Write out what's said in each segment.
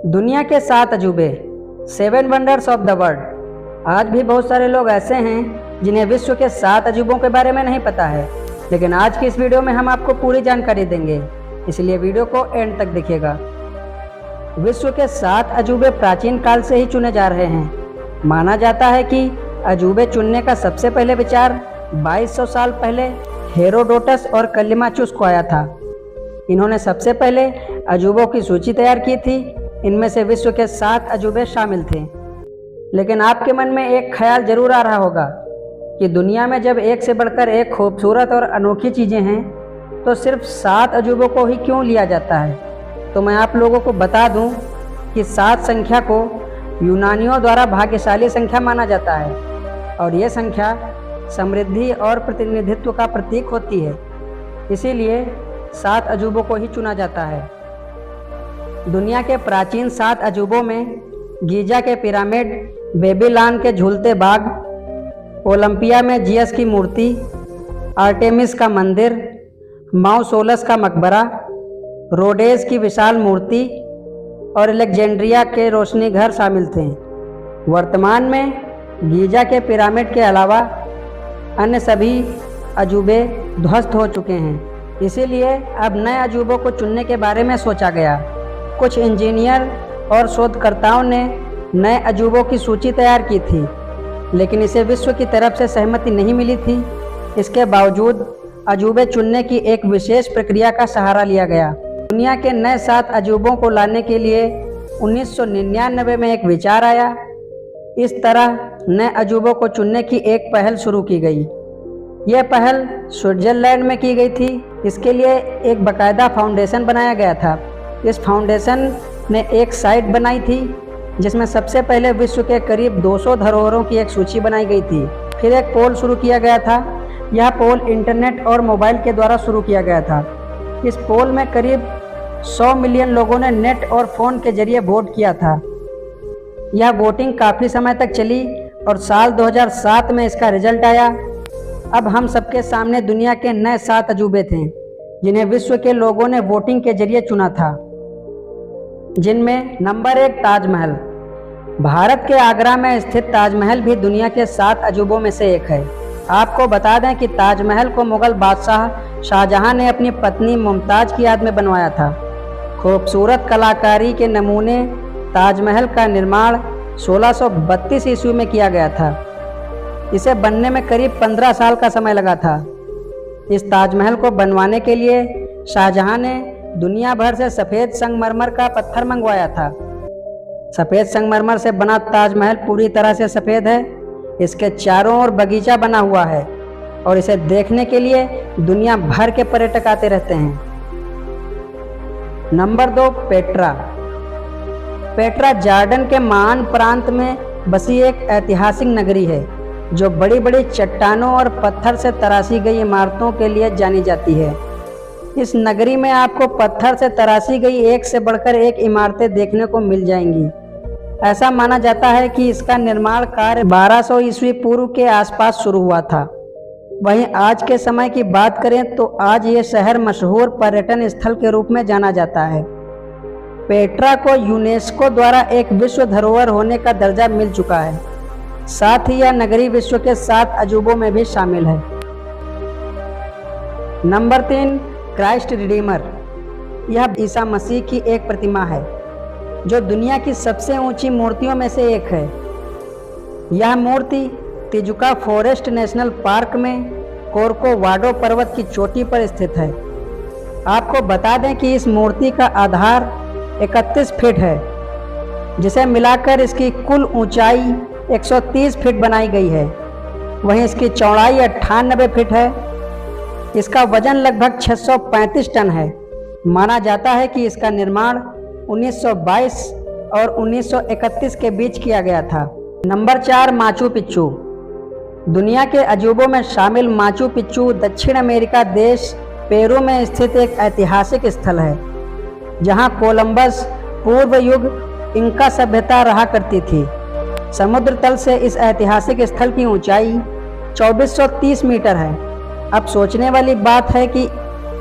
दुनिया के 7 अजूबे, 7 wonders of the world. आज भी बहुत सारे लोग ऐसे हैं जिन्हें विश्व के 7 अजूबों के बारे में नहीं पता है, लेकिन आज की इस वीडियो में हम आपको पूरी जानकारी देंगे, इसलिए वीडियो को एंड तक देखिएगा। विश्व के 7 अजूबे प्राचीन काल से ही चुने जा रहे हैं। माना जाता है कि अजूबे चुनने का सबसे पहले विचार 2200 साल पहले हेरोडोटस और कलिमाचुस को आया था। इन्होंने सबसे पहले अजूबों की सूची तैयार की थी। इनमें से विश्व के 7 अजूबे शामिल थे। लेकिन आपके मन में एक ख्याल जरूर आ रहा होगा कि दुनिया में जब एक से बढ़कर एक खूबसूरत और अनोखी चीज़ें हैं तो सिर्फ 7 अजूबों को ही क्यों लिया जाता है। तो मैं आप लोगों को बता दूं कि 7 संख्या को यूनानियों द्वारा भाग्यशाली संख्या माना जाता है और ये संख्या समृद्धि और प्रतिनिधित्व का प्रतीक होती है। इसीलिए 7 अजूबों को ही चुना जाता है। दुनिया के प्राचीन 7 अजूबों में गीजा के पिरामिड, बेबीलोन के झूलते बाग, ओलंपिया में जियस की मूर्ति, आर्टेमिस का मंदिर, माउसोलस का मकबरा, रोडेस की विशाल मूर्ति और अलेक्जेंड्रिया के रोशनी घर शामिल थे। वर्तमान में गीजा के पिरामिड के अलावा अन्य सभी अजूबे ध्वस्त हो चुके हैं। इसीलिए अब नए अजूबों को चुनने के बारे में सोचा गया। कुछ इंजीनियर और शोधकर्ताओं ने नए अजूबों की सूची तैयार की थी, लेकिन इसे विश्व की तरफ से सहमति नहीं मिली थी। इसके बावजूद अजूबे चुनने की एक विशेष प्रक्रिया का सहारा लिया गया। दुनिया के नए 7 अजूबों को लाने के लिए 1999 में एक विचार आया। इस तरह नए अजूबों को चुनने की एक पहल शुरू की गई। यह पहल स्विट्जरलैंड में की गई थी। इसके लिए एक बाकायदा फाउंडेशन बनाया गया था। इस फाउंडेशन ने एक साइट बनाई थी जिसमें सबसे पहले विश्व के करीब 200 धरोहरों की एक सूची बनाई गई थी। फिर एक पोल शुरू किया गया था। यह पोल इंटरनेट और मोबाइल के द्वारा शुरू किया गया था। इस पोल में करीब 100 मिलियन लोगों ने नेट और फ़ोन के जरिए वोट किया था। यह वोटिंग काफ़ी समय तक चली और साल 2007 में इसका रिजल्ट आया। अब हम सबके सामने दुनिया के नए 7 अजूबे थे जिन्हें विश्व के लोगों ने वोटिंग के जरिए चुना था, जिनमें नंबर 1 ताजमहल। भारत के आगरा में स्थित ताजमहल भी दुनिया के 7 अजूबों में से एक है। आपको बता दें कि ताजमहल को मुगल बादशाह शाहजहां ने अपनी पत्नी मुमताज़ की याद में बनवाया था। खूबसूरत कलाकारी के नमूने ताजमहल का निर्माण 1632 ईस्वी में किया गया था। इसे बनने में करीब 15 साल का समय लगा था। इस ताजमहल को बनवाने के लिए शाहजहां ने दुनिया भर से सफ़ेद संगमरमर का पत्थर मंगवाया था। सफ़ेद संगमरमर से बना ताजमहल पूरी तरह से सफ़ेद है। इसके चारों ओर बगीचा बना हुआ है और इसे देखने के लिए दुनिया भर के पर्यटक आते रहते हैं। Number 2 Petra. पेट्रा जॉर्डन के मान प्रांत में बसी एक ऐतिहासिक नगरी है जो बड़ी बड़ी चट्टानों और पत्थर से तराशी गई इमारतों के लिए जानी जाती है। इस नगरी में आपको पत्थर से तराशी गई एक से बढ़कर एक इमारतें देखने को मिल जाएंगी। ऐसा माना जाता है कि इसका निर्माण कार्य 1200 ईस्वी पूर्व के आसपास शुरू हुआ था। वहीं आज के समय की बात करें तो आज ये शहर मशहूर पर्यटन स्थल के रूप में जाना जाता है। पेट्रा को यूनेस्को द्वारा एक विश्व धरोहर होने का दर्जा मिल चुका है। साथ ही यह नगरी विश्व के 7 अजूबों में भी शामिल है। Number 3 Christ Redeemer. यह ईसा मसीह की एक प्रतिमा है जो दुनिया की सबसे ऊंची मूर्तियों में से एक है। यह मूर्ति तिजुका फॉरेस्ट नेशनल पार्क में कोर्कोवाडो पर्वत की चोटी पर स्थित है। आपको बता दें कि इस मूर्ति का आधार 31 फीट है, जिसे मिलाकर इसकी कुल ऊंचाई 130 फीट बनाई गई है। वहीं इसकी चौड़ाई 98 फीट है। इसका वजन लगभग 635 टन है। माना जाता है कि इसका निर्माण 1922 और 1931 के बीच किया गया था। Number 4 Machu Picchu. दुनिया के अजूबों में शामिल माचू पिच्चू दक्षिण अमेरिका देश पेरू में स्थित एक ऐतिहासिक स्थल है, जहां कोलंबस पूर्व युग इंका सभ्यता रहा करती थी। समुद्र तल से इस ऐतिहासिक स्थल की ऊंचाई 2430 मीटर है। अब सोचने वाली बात है कि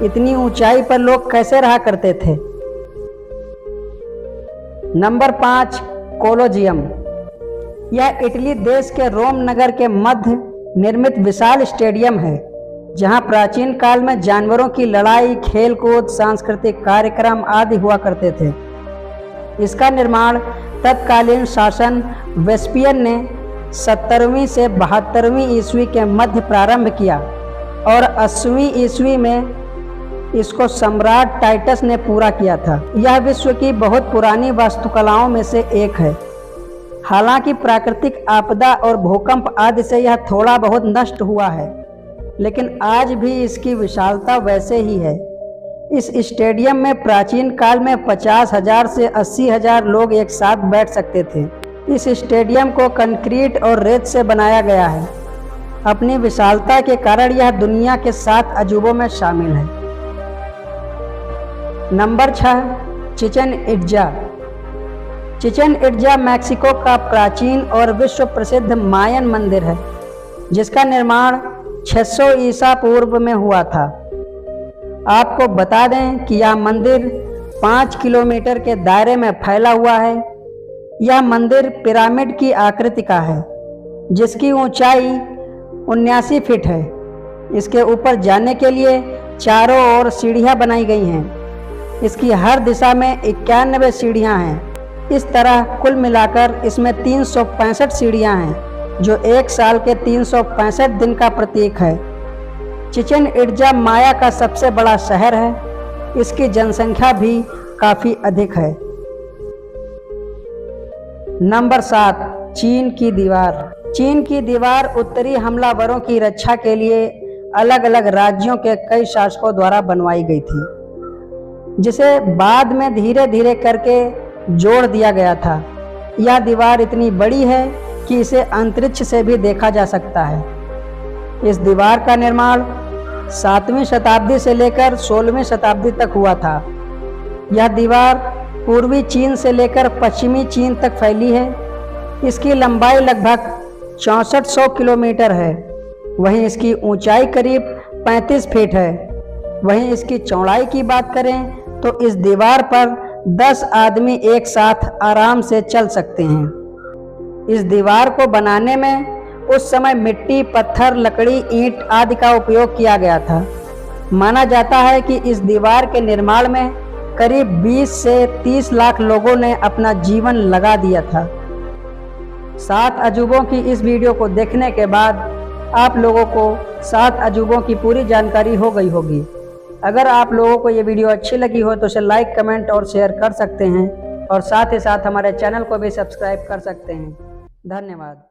इतनी ऊंचाई पर लोग कैसे रहा करते थे। Number 5, Colosseum. यह इटली देश के रोम नगर के मध्य निर्मित विशाल स्टेडियम है, जहां प्राचीन काल में जानवरों की लड़ाई, खेलकूद, सांस्कृतिक कार्यक्रम आदि हुआ करते थे। इसका निर्माण तत्कालीन शासन वेस्पियन ने 70वीं से 72वीं ईस्वी के मध्य प्रारंभ किया और 80वीं ईस्वी में इसको सम्राट टाइटस ने पूरा किया था। यह विश्व की बहुत पुरानी वास्तुकलाओं में से एक है। हालांकि प्राकृतिक आपदा और भूकंप आदि से यह थोड़ा बहुत नष्ट हुआ है, लेकिन आज भी इसकी विशालता वैसे ही है। इस स्टेडियम में प्राचीन काल में 50,000 से 80,000 लोग एक साथ बैठ सकते थे। इस स्टेडियम को कंक्रीट और रेत से बनाया गया है। अपनी विशालता के कारण यह दुनिया के 7 अजूबों में शामिल है। Number 6, Chichen Itza. Chichen Itza Mexico का प्राचीन और विश्व प्रसिद्ध मायन मंदिर है, जिसका निर्माण 600 ईसा पूर्व में हुआ था। आपको बता दें कि यह मंदिर 5 किलोमीटर के दायरे में फैला हुआ है। यह मंदिर पिरामिड की आकृति का है, जिसकी ऊंचाई 79 फीट है। इसके ऊपर जाने के लिए चारों ओर सीढ़ियां बनाई गई हैं। इसकी हर दिशा में 91 सीढ़ियां हैं। इस तरह कुल मिलाकर इसमें 365 सीढ़ियां हैं, जो एक साल के 365 दिन का प्रतीक है। चिचेन इट्जा माया का सबसे बड़ा शहर है। इसकी जनसंख्या भी काफ़ी अधिक है। नंबर 7, चीन की दीवार। चीन की दीवार उत्तरी हमलावरों की रक्षा के लिए अलग अलग राज्यों के कई शासकों द्वारा बनवाई गई थी, जिसे बाद में धीरे धीरे करके जोड़ दिया गया था। यह दीवार इतनी बड़ी है कि इसे अंतरिक्ष से भी देखा जा सकता है। इस दीवार का निर्माण 7वीं शताब्दी से लेकर 16वीं शताब्दी तक हुआ था। यह दीवार पूर्वी चीन से लेकर पश्चिमी चीन तक फैली है। इसकी लंबाई लगभग 6400 किलोमीटर है। वहीं इसकी ऊंचाई करीब 35 फीट है। वहीं इसकी चौड़ाई की बात करें तो इस दीवार पर 10 आदमी एक साथ आराम से चल सकते हैं। इस दीवार को बनाने में उस समय मिट्टी, पत्थर, लकड़ी, ईंट आदि का उपयोग किया गया था। माना जाता है कि इस दीवार के निर्माण में करीब 20 से 30 लाख लोगों ने अपना जीवन लगा दिया था। 7 अजूबों की इस वीडियो को देखने के बाद आप लोगों को 7 अजूबों की पूरी जानकारी हो गई होगी। अगर आप लोगों को ये वीडियो अच्छी लगी हो तो इसे लाइक, कमेंट और शेयर कर सकते हैं, और साथ ही साथ हमारे चैनल को भी सब्सक्राइब कर सकते हैं। धन्यवाद।